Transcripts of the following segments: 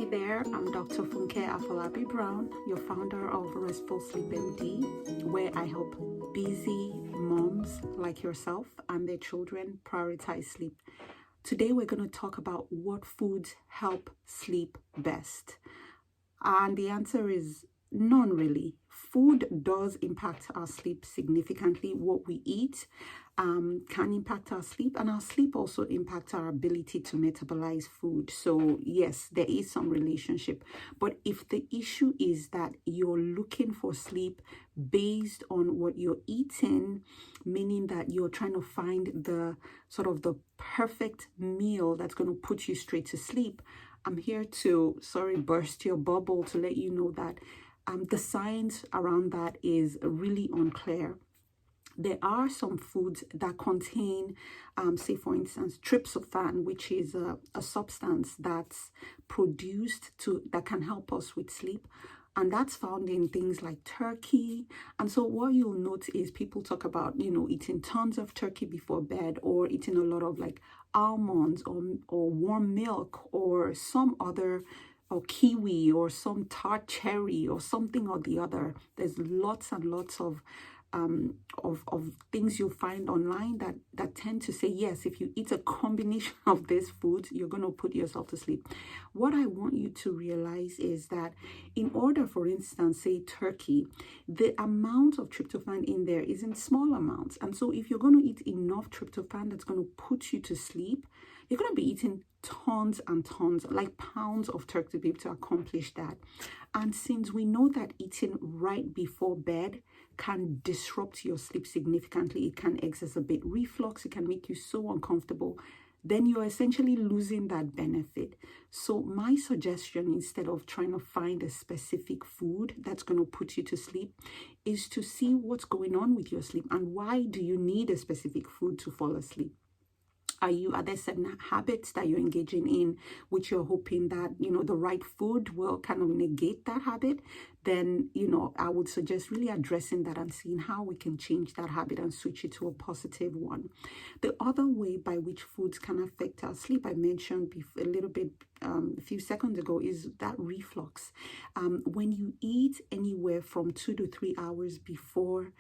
Hi there, I'm Dr. Funke Afolabi Brown, your founder of Restful Sleep MD, where I help busy moms like yourself and their children prioritize sleep. Today we're going to talk about what foods help sleep best. And the answer is none really. Food does impact our sleep significantly. What we eat can impact our sleep, and our sleep also impacts our ability to metabolize food. So yes, there is some relationship. But if the issue is that you're looking for sleep based on what you're eating, meaning that you're trying to find the sort of the perfect meal that's going to put you straight to sleep, I'm here to, burst your bubble to let you know that the science around that is really unclear. There are some foods that contain, say for instance, tryptophan, which is a substance that's produced that can help us with sleep. And that's found in things like turkey. And so what you'll note is people talk about, eating tons of turkey before bed, or eating a lot of like almonds or warm milk or some other, or kiwi or some tart cherry or something or the other. There's lots and lots of things you'll find online that tend to say, yes, if you eat a combination of these foods, you're going to put yourself to sleep. What I want you to realize is that in order, for instance, say turkey, the amount of tryptophan in there is in small amounts. And so if you're going to eat enough tryptophan that's going to put you to sleep, you're going to be eating tons and tons, like pounds of turkey to be able to accomplish that. And since we know that eating right before bed can disrupt your sleep significantly, it can exacerbate reflux, it can make you so uncomfortable, then you're essentially losing that benefit. So my suggestion, instead of trying to find a specific food that's going to put you to sleep, is to see what's going on with your sleep and why do you need a specific food to fall asleep. Are there certain habits that you're engaging in which you're hoping that, the right food will kind of negate that habit? Then, I would suggest really addressing that and seeing how we can change that habit and switch it to a positive one. The other way by which foods can affect our sleep, I mentioned a little bit a few seconds ago, is that reflux. When you eat anywhere from 2 to 3 hours before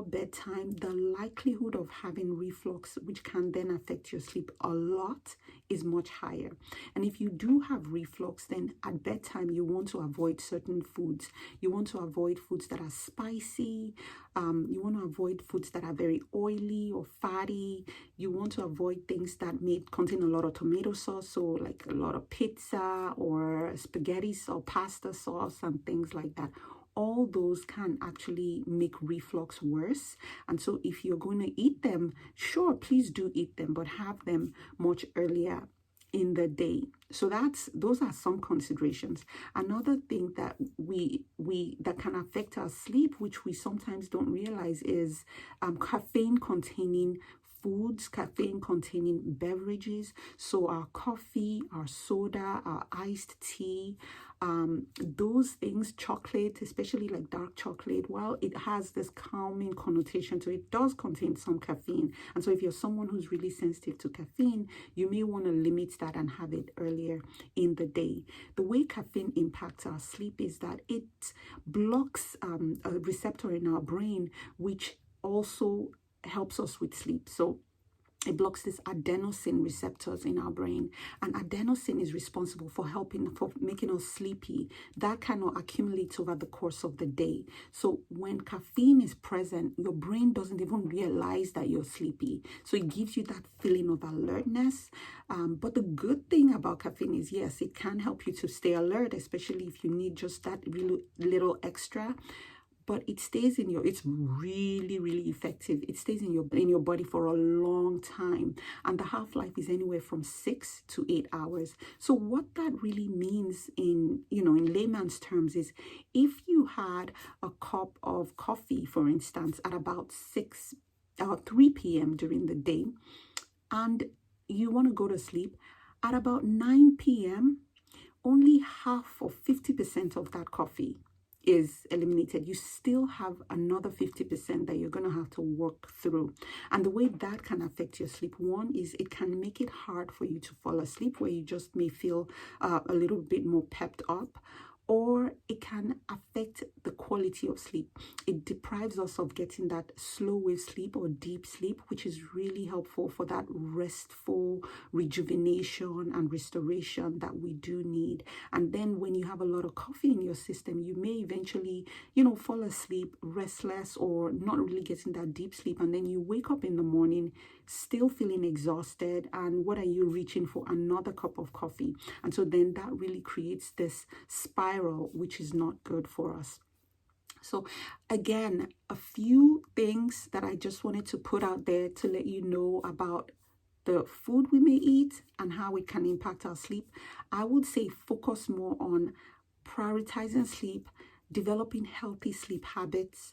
bedtime, the likelihood of having reflux, which can then affect your sleep a lot, is much higher. And if you do have reflux, then at bedtime you want to avoid certain foods. You want to avoid foods that are spicy. You want to avoid foods that are very oily or fatty. You want to avoid things that may contain a lot of tomato sauce, so like a lot of pizza or spaghetti or pasta sauce and things like that. All those can actually make reflux worse. And so if you're going to eat them, sure, please do eat them, but have them much earlier in the day. So those are some considerations. Another thing that that can affect our sleep, which we sometimes don't realize, is caffeine containing foods, caffeine containing beverages. So our coffee, our soda, our iced tea, those things, chocolate, especially like dark chocolate, while it has this calming connotation to it, it does contain some caffeine. And so if you're someone who's really sensitive to caffeine, you may want to limit that and have it earlier in the day. The way caffeine impacts our sleep is that it blocks a receptor in our brain, which also helps us with sleep. So it blocks these adenosine receptors in our brain, and adenosine is responsible for making us sleepy. That cannot accumulate over the course of the day. So when caffeine is present, your brain doesn't even realize that you're sleepy. So it gives you that feeling of alertness. But the good thing about caffeine is, yes, it can help you to stay alert, especially if you need just that really little extra. But it stays it's really, really effective. It stays in your body for a long time. And the half-life is anywhere from 6 to 8 hours. So what that really means in layman's terms is, if you had a cup of coffee, for instance, at about 3 p.m. during the day, and you want to go to sleep, at about 9 p.m., only half or 50% of that coffee is eliminated, you still have another 50% that you're going to have to work through. And the way that can affect your sleep, one is it can make it hard for you to fall asleep, where you just may feel a little bit more pepped up, or it can affect the quality of sleep. It deprives us of getting that slow wave sleep or deep sleep, which is really helpful for that restful rejuvenation and restoration that we do need. And then when you have a lot of coffee in your system, you may eventually, fall asleep restless or not really getting that deep sleep. And then you wake up in the morning still feeling exhausted. And what are you reaching for? Another cup of coffee. And so then that really creates this spiral, which is not good for us. So again, a few things that I just wanted to put out there to let you know about the food we may eat and how it can impact our sleep. I would say focus more on prioritizing sleep, developing healthy sleep habits,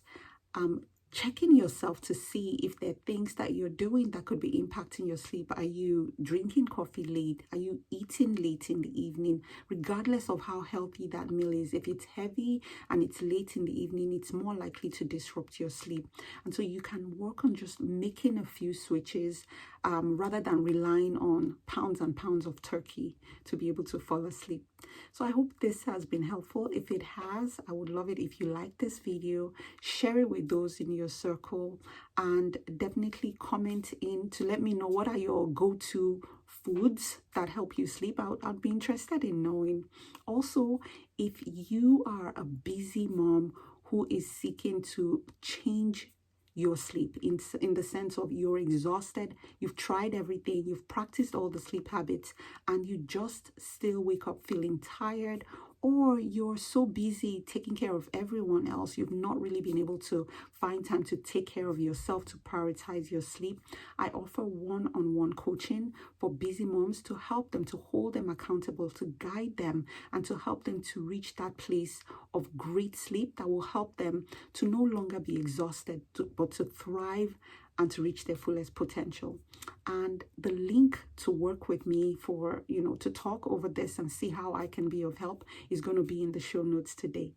checking yourself to see if there are things that you're doing that could be impacting your sleep. Are you drinking coffee late? Are you eating late in the evening? Regardless of how healthy that meal is, if it's heavy and it's late in the evening, it's more likely to disrupt your sleep. And so you can work on just making a few switches rather than relying on pounds and pounds of turkey to be able to fall asleep. So I hope this has been helpful. If it has, I would love it if you like this video, share it with those in your circle, and definitely comment in to let me know what are your go-to foods that help you sleep. I'd be interested in knowing. Also, if you are a busy mom who is seeking to change your sleep in the sense of you're exhausted, you've tried everything, you've practiced all the sleep habits, and you just still wake up feeling tired, or you're so busy taking care of everyone else, you've not really been able to find time to take care of yourself, to prioritize your sleep. I offer one-on-one coaching for busy moms to help them, to hold them accountable, to guide them, and to help them to reach that place of great sleep that will help them to no longer be exhausted, but to thrive and to reach their fullest potential. And the link to work with me for, to talk over this and see how I can be of help is going to be in the show notes today.